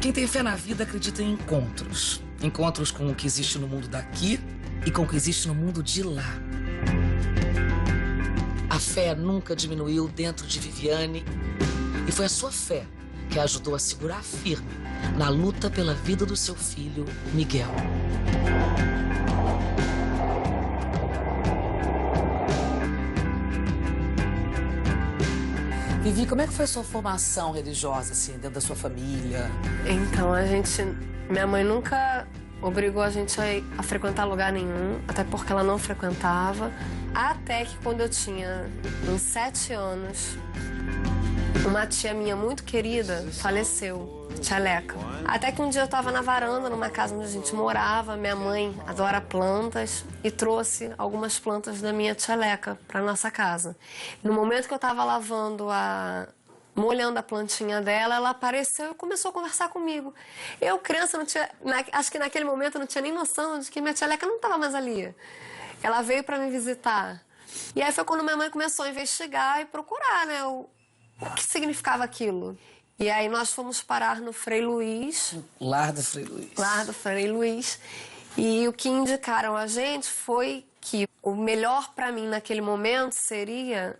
Quem tem fé na vida acredita em encontros. Encontros com o que existe no mundo daqui e com o que existe no mundo de lá. A fé nunca diminuiu dentro de Viviane e foi a sua fé que a ajudou a segurar firme na luta pela vida do seu filho, Miguel. Vivi, como é que foi a sua formação religiosa, assim, dentro da sua família? Então, minha mãe nunca obrigou a gente a frequentar lugar nenhum, até porque ela não frequentava. Até que quando eu tinha uns 7 anos, uma tia minha muito querida faleceu, tia Leca. Até que um dia eu estava na varanda, numa casa onde a gente morava, minha mãe adora plantas e trouxe algumas plantas da minha tia Leca para nossa casa. No momento que eu estava molhando a plantinha dela, ela apareceu e começou a conversar comigo. Eu, criança, não tinha, acho que naquele momento eu não tinha nem noção de que minha tia Leca não estava mais ali. Ela veio para me visitar. E aí foi quando minha mãe começou a investigar e procurar, né, o que significava aquilo. E aí nós fomos parar no Frei Luiz. Lar do Frei Luiz. Lar do Frei Luiz. E o que indicaram a gente foi que o melhor para mim naquele momento seria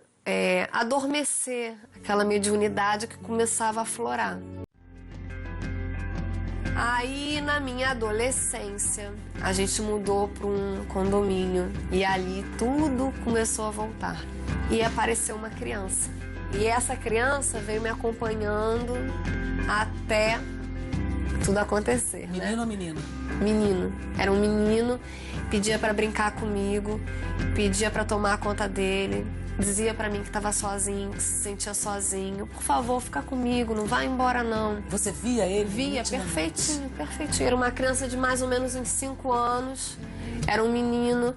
adormecer aquela mediunidade que começava a aflorar. Aí, na minha adolescência, a gente mudou para um condomínio e ali tudo começou a voltar. E apareceu uma criança. E essa criança veio me acompanhando até tudo acontecer. Menino ou menina? Menino. Era um menino, pedia para brincar comigo, pedia para tomar conta dele. Dizia pra mim que estava sozinho, que se sentia sozinho. Por favor, fica comigo, não vai embora não. Você via ele? Via, perfeitinho, perfeitinho. Era uma criança de mais ou menos uns 5 anos. Era um menino.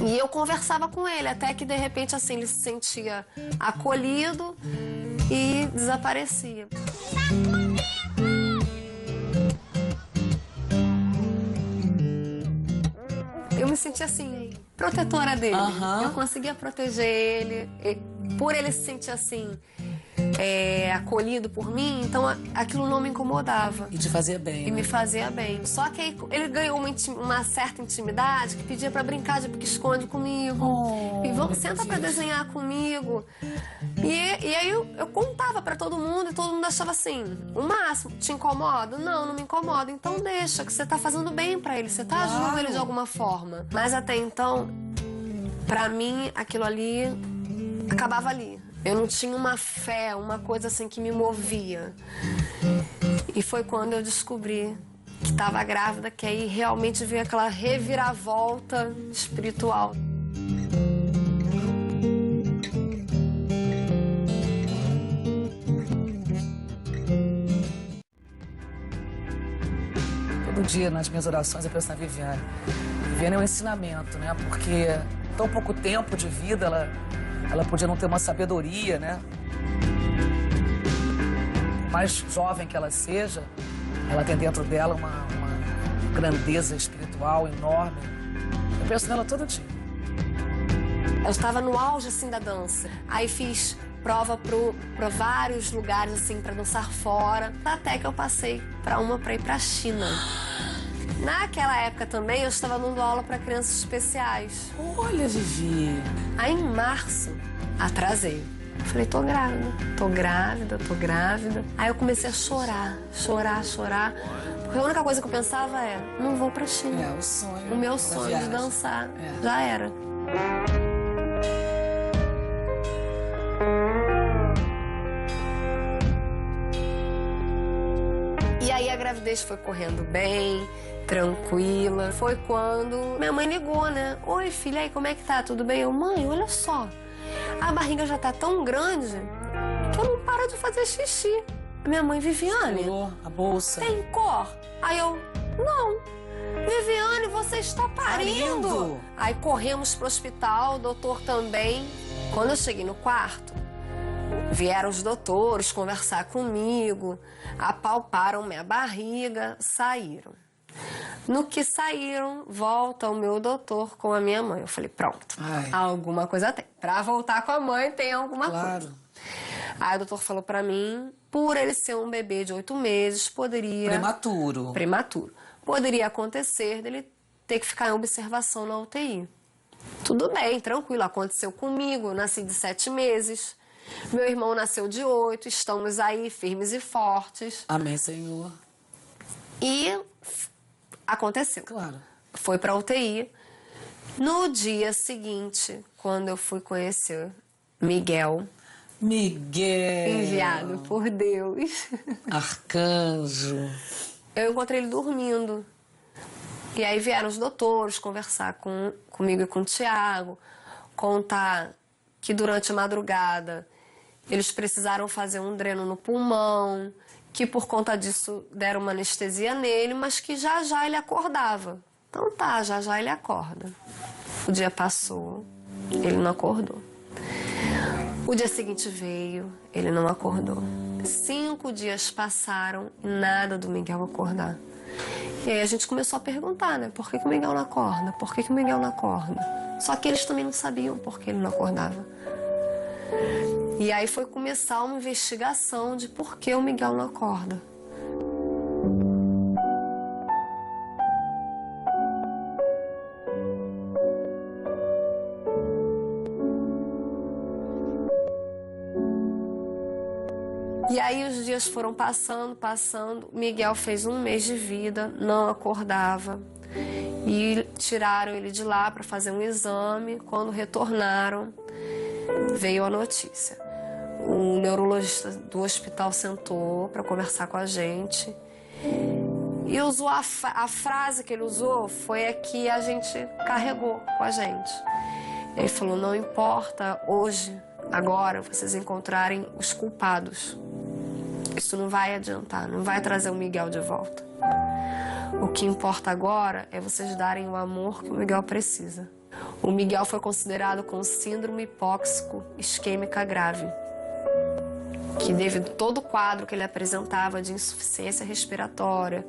E eu conversava com ele, até que de repente assim ele se sentia acolhido e desaparecia. Eu me sentia assim, protetora dele. Eu conseguia proteger ele. Por ele se sentir assim, acolhido por mim, então aquilo não me incomodava. E te fazia bem. E me fazia bem. Só que aí ele ganhou uma certa intimidade que pedia pra brincar de pique-esconde comigo. E vamos, senta pra desenhar comigo. E aí eu contava pra todo mundo e todo mundo achava assim, o máximo, te incomoda? Não, não me incomoda. Então deixa, que você tá fazendo bem pra ele, você tá ajudando ele de alguma forma. Mas até então, pra mim, aquilo ali acabava ali. Eu não tinha uma fé, uma coisa assim que me movia. E foi quando eu descobri que estava grávida, que aí realmente veio aquela reviravolta espiritual. Todo dia, nas minhas orações, eu penso na Viviane. Viviane é um ensinamento, né? Porque tão pouco tempo de vida, ela podia não ter uma sabedoria, né? Por mais jovem que ela seja, ela tem dentro dela uma grandeza espiritual enorme. Eu penso nela todo dia. Eu estava no auge, assim, da dança. Aí fiz prova para vários lugares, assim, para dançar fora. Até que eu passei para ir para a China. Naquela época também, eu estava dando aula para crianças especiais. Olha, Vivi. Aí, em março, atrasei. Falei, tô grávida, tô grávida, tô grávida. Aí eu comecei a chorar, chorar. Porque a única coisa que eu pensava não vou pra China. É, o sonho. O meu sonho de dançar já era. E aí a gravidez foi correndo bem, tranquila. Foi quando minha mãe ligou, né? Oi, filha, aí como é que tá? Tudo bem? Eu, mãe, olha só. A barriga já tá tão grande que eu não paro de fazer xixi. Minha mãe, Viviane, a bolsa. tem cor? Aí eu, não. Viviane, você está parindo. Aí corremos pro hospital, o doutor também. Quando eu cheguei no quarto, vieram os doutores conversar comigo, apalparam minha barriga, saíram. No que saíram, volta o meu doutor com a minha mãe. Eu falei, pronto, alguma coisa tem. Pra voltar com a mãe tem alguma coisa. Aí o doutor falou pra mim por ele ser um bebê de 8 meses, poderia... Prematuro. Prematuro. Poderia acontecer dele ter que ficar em observação na UTI. Tudo bem, tranquilo, aconteceu comigo, eu nasci de 7 meses, meu irmão nasceu de 8, estamos aí firmes e fortes. Amém, Senhor. E aconteceu. Claro. Foi pra UTI. No dia seguinte, quando eu fui conhecer Miguel, enviado por Deus, arcanjo, eu encontrei ele dormindo. E aí vieram os doutores conversar comigo e com o Tiago, contar que durante a madrugada eles precisaram fazer um dreno no pulmão, que por conta disso deram uma anestesia nele, mas que já já ele acordava. Então tá, já já ele acorda. O dia passou, ele não acordou. O dia seguinte veio, ele não acordou. 5 dias passaram e nada do Miguel acordar. E aí a gente começou a perguntar, né? Por que o Miguel não acorda? Por que o Miguel não acorda? Só que eles também não sabiam por que ele não acordava. E aí foi começar uma investigação de por que o Miguel não acorda. E aí os dias foram passando. Miguel fez 1 mês de vida, não acordava. E tiraram ele de lá para fazer um exame. Quando retornaram, veio a notícia. O neurologista do hospital sentou para conversar com a gente. E usou a frase que ele usou foi a que a gente carregou com a gente. Ele falou, não importa hoje, agora, vocês encontrarem os culpados. Isso não vai adiantar, não vai trazer o Miguel de volta. O que importa agora é vocês darem o amor que o Miguel precisa. O Miguel foi considerado com síndrome hipóxico isquêmica grave, que devido a todo o quadro que ele apresentava de insuficiência respiratória,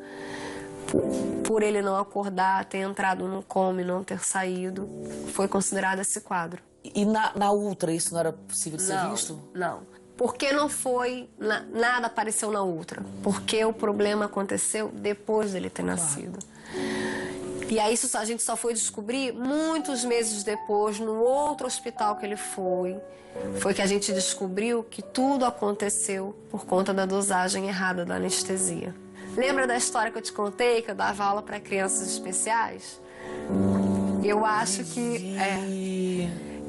por ele não acordar, ter entrado no coma e não ter saído, foi considerado esse quadro. E na ultra isso não era possível de ser visto? Não. Porque não foi, nada apareceu na ultra. Porque o problema aconteceu depois dele ter nascido. E aí a gente só foi descobrir muitos meses depois, no outro hospital que ele foi que a gente descobriu que tudo aconteceu por conta da dosagem errada da anestesia. Lembra da história que eu te contei, que eu dava aula para crianças especiais? Eu acho que...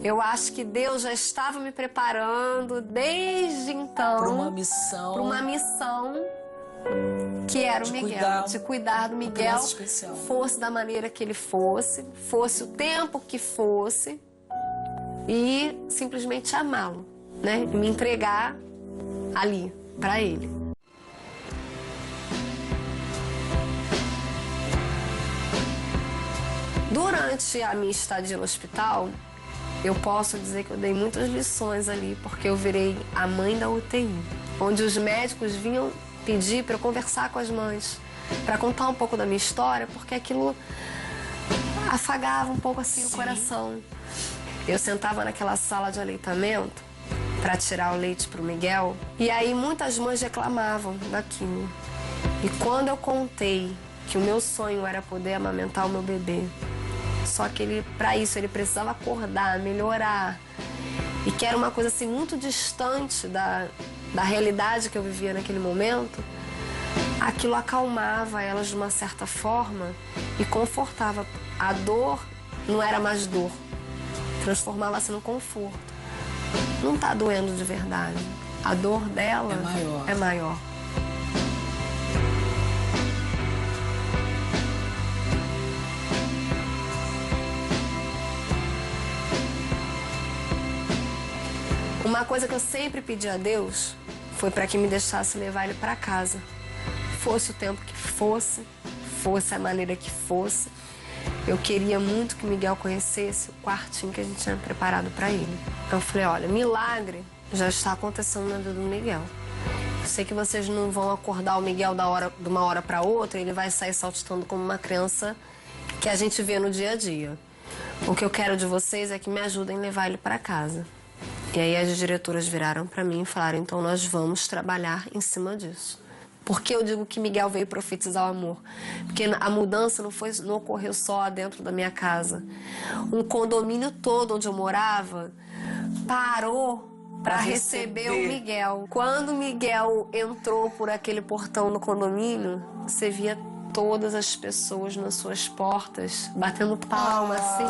Eu acho que Deus já estava me preparando desde então para uma missão. Para uma missão que era o Miguel, de cuidar do Miguel, fosse da maneira que ele fosse o tempo que fosse e simplesmente amá-lo, né? E me entregar ali para ele. Durante a minha estadia no hospital, eu posso dizer que eu dei muitas lições ali, porque eu virei a mãe da UTI, onde os médicos vinham pedir para eu conversar com as mães, para contar um pouco da minha história, porque aquilo afagava um pouco assim o coração. Eu sentava naquela sala de aleitamento para tirar o leite para o Miguel, e aí muitas mães reclamavam daquilo. E quando eu contei que o meu sonho era poder amamentar o meu bebê, só que para isso ele precisava acordar, melhorar, e que era uma coisa assim muito distante da realidade que eu vivia naquele momento, aquilo acalmava elas de uma certa forma e confortava. A dor não era mais dor, transformava-se no conforto. Não tá doendo de verdade, a dor dela é maior. Uma coisa que eu sempre pedi a Deus foi para que me deixasse levar ele para casa. Fosse o tempo que fosse a maneira que fosse. Eu queria muito que Miguel conhecesse o quartinho que a gente tinha preparado para ele. Eu falei, olha, milagre já está acontecendo na vida do Miguel. Eu sei que vocês não vão acordar o Miguel de uma hora para outra, ele vai sair saltitando como uma criança que a gente vê no dia a dia. O que eu quero de vocês é que me ajudem a levar ele para casa. E aí as diretoras viraram para mim e falaram, então nós vamos trabalhar em cima disso. Por que eu digo que Miguel veio profetizar o amor? Porque a mudança não ocorreu só dentro da minha casa. Um condomínio todo onde eu morava parou para receber o Miguel. Quando o Miguel entrou por aquele portão no condomínio, você via todas as pessoas nas suas portas batendo palma assim.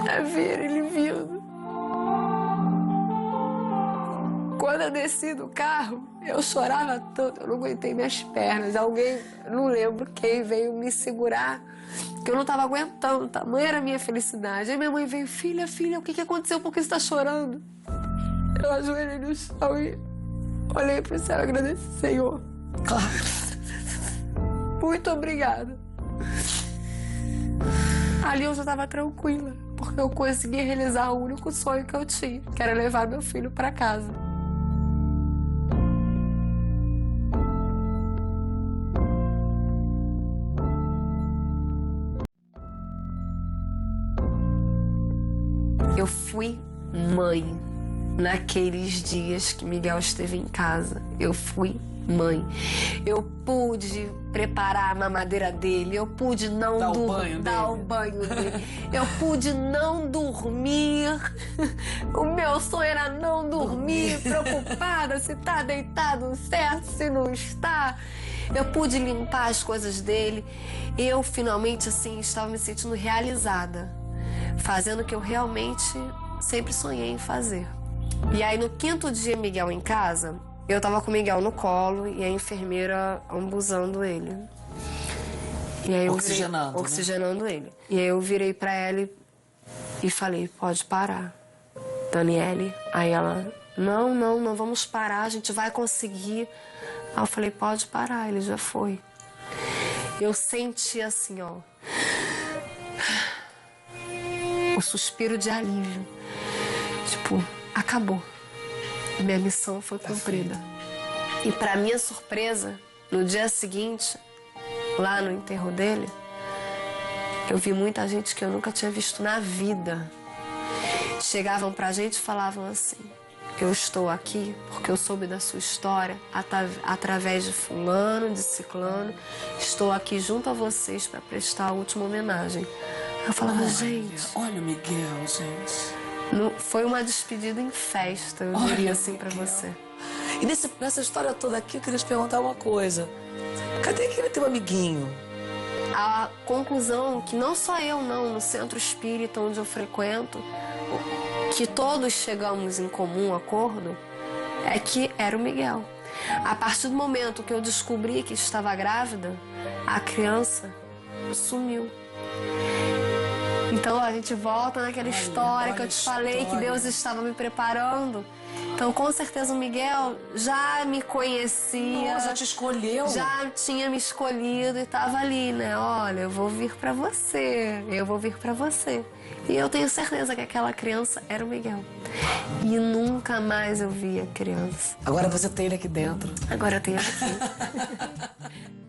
Pra ver ele vindo. Quando eu desci do carro, eu chorava tanto, eu não aguentei minhas pernas. Alguém, não lembro quem, veio me segurar, que eu não estava aguentando, tamanha era a minha felicidade. Aí minha mãe veio, filha, o que aconteceu? Por que você está chorando? Eu ajoelhei no chão e olhei para o céu e agradeci, Senhor. Claro. Muito obrigada. Ali eu já estava tranquila, porque eu consegui realizar o único sonho que eu tinha, que era levar meu filho para casa. Eu fui mãe naqueles dias que Miguel esteve em casa. Eu fui mãe. Eu pude preparar a mamadeira dele. Eu pude não dar o banho dele. Eu pude não dormir. O meu sonho era não dormir, preocupada se tá deitado certo, se não está. Eu pude limpar as coisas dele. Eu finalmente assim estava me sentindo realizada, fazendo o que eu realmente sempre sonhei em fazer. E aí no 5º dia Miguel em casa, eu tava com o Miguel no colo e a enfermeira ambuzando ele. E aí oxigenando ele. E aí eu virei pra ela e falei, pode parar, Daniele. Aí ela, não vamos parar, a gente vai conseguir. Aí eu falei, pode parar, ele já foi. Eu senti assim, ó, o suspiro de alívio. Tipo, acabou. Minha missão foi cumprida. E pra minha surpresa, no dia seguinte, lá no enterro dele, eu vi muita gente que eu nunca tinha visto na vida. Chegavam pra gente e falavam assim, eu estou aqui porque eu soube da sua história através de fulano, de ciclano. Estou aqui junto a vocês para prestar a última homenagem. Eu falava, gente... Olha o Miguel, gente. Foi uma despedida em festa, eu diria assim pra você. E nessa história toda aqui, eu queria te perguntar uma coisa. Cadê aquele teu amiguinho? A conclusão que não só eu não, no centro espírita onde eu frequento, que todos chegamos em comum acordo, é que era o Miguel. A partir do momento que eu descobri que estava grávida, a criança sumiu. Então a gente volta naquela história que eu te falei que Deus estava me preparando. Então com certeza o Miguel já me conhecia. Já te escolheu. Já tinha me escolhido e estava ali, né? Olha, eu vou vir pra você, eu vou vir pra você. E eu tenho certeza que aquela criança era o Miguel. E nunca mais eu vi a criança. Agora você tem ele aqui dentro. Agora eu tenho ele aqui.